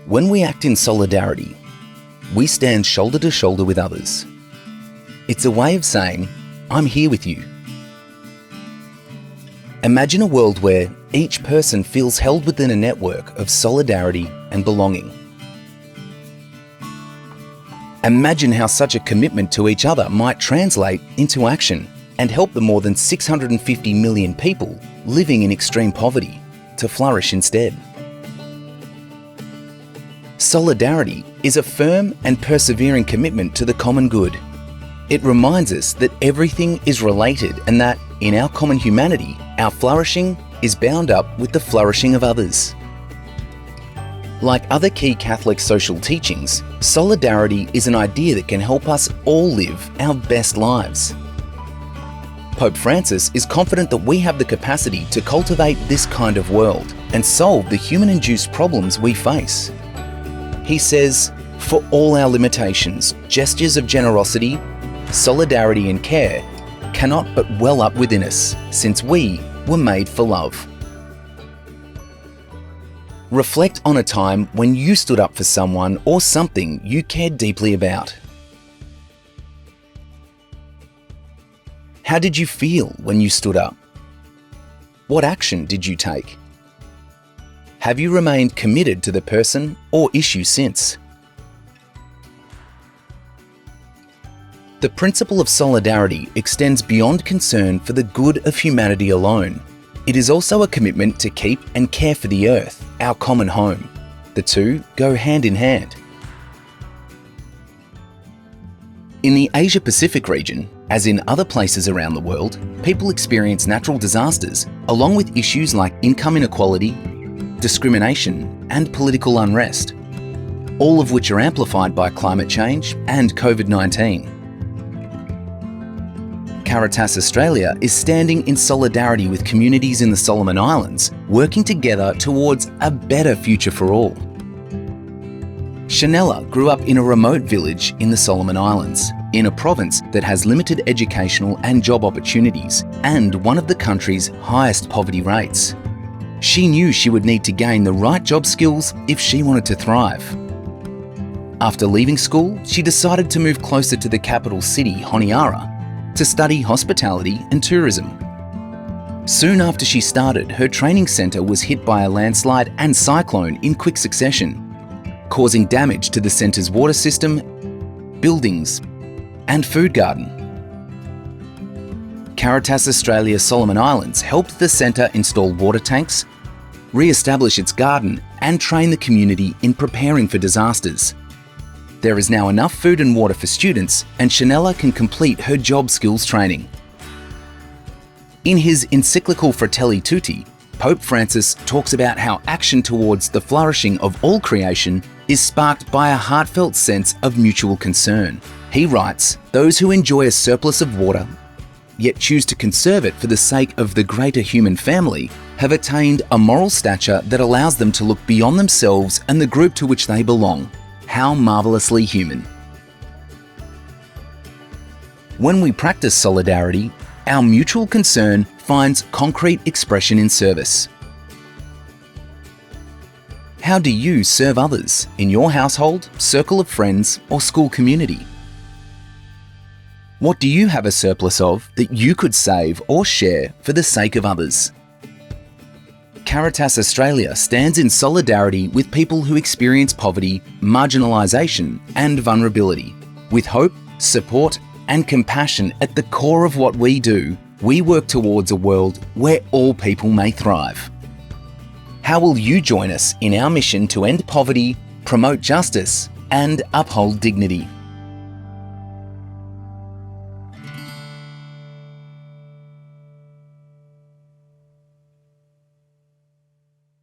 When we act in solidarity, we stand shoulder to shoulder with others. It's a way of saying, I'm here with you. Imagine a world where each person feels held within a network of solidarity and belonging. Imagine how such a commitment to each other might translate into action and help the more than 650 million people living in extreme poverty to flourish instead. Solidarity is a firm and persevering commitment to the common good. It reminds us that everything is related and that, in our common humanity, our flourishing is bound up with the flourishing of others. Like other key Catholic social teachings, solidarity is an idea that can help us all live our best lives. Pope Francis is confident that we have the capacity to cultivate this kind of world and solve the human-induced problems we face. He says, for all our limitations, gestures of generosity, solidarity and care cannot but well up within us, since we were made for love. Reflect on a time when you stood up for someone or something you cared deeply about. How did you feel when you stood up? What action did you take? Have you remained committed to the person or issue since? The principle of solidarity extends beyond concern for the good of humanity alone. It is also a commitment to keep and care for the earth, our common home. The two go hand in hand. In the Asia-Pacific region, as in other places around the world, people experience natural disasters along with issues like income inequality, discrimination, and political unrest, all of which are amplified by climate change and COVID-19. Caritas Australia is standing in solidarity with communities in the Solomon Islands, working together towards a better future for all. Shanella grew up in a remote village in the Solomon Islands, in a province that has limited educational and job opportunities and one of the country's highest poverty rates. She knew she would need to gain the right job skills if she wanted to thrive. After leaving school, she decided to move closer to the capital city, Honiara, to study hospitality and tourism. Soon after she started, her training centre was hit by a landslide and cyclone in quick succession, causing damage to the centre's water system, buildings, and food garden. Caritas Australia Solomon Islands helped the centre install water tanks, re-establish its garden, and train the community in preparing for disasters. There is now enough food and water for students, and Shanella can complete her job skills training. In his encyclical Fratelli Tutti, Pope Francis talks about how action towards the flourishing of all creation is sparked by a heartfelt sense of mutual concern. He writes, "Those who enjoy a surplus of water, yet choose to conserve it for the sake of the greater human family, have attained a moral stature that allows them to look beyond themselves and the group to which they belong. How marvelously human." When we practice solidarity, our mutual concern finds concrete expression in service. How do you serve others in your household, circle of friends, or school community? What do you have a surplus of that you could save or share for the sake of others? Caritas Australia stands in solidarity with people who experience poverty, marginalisation, and vulnerability. With hope, support, and compassion at the core of what we do, we work towards a world where all people may thrive. How will you join us in our mission to end poverty, promote justice, and uphold dignity?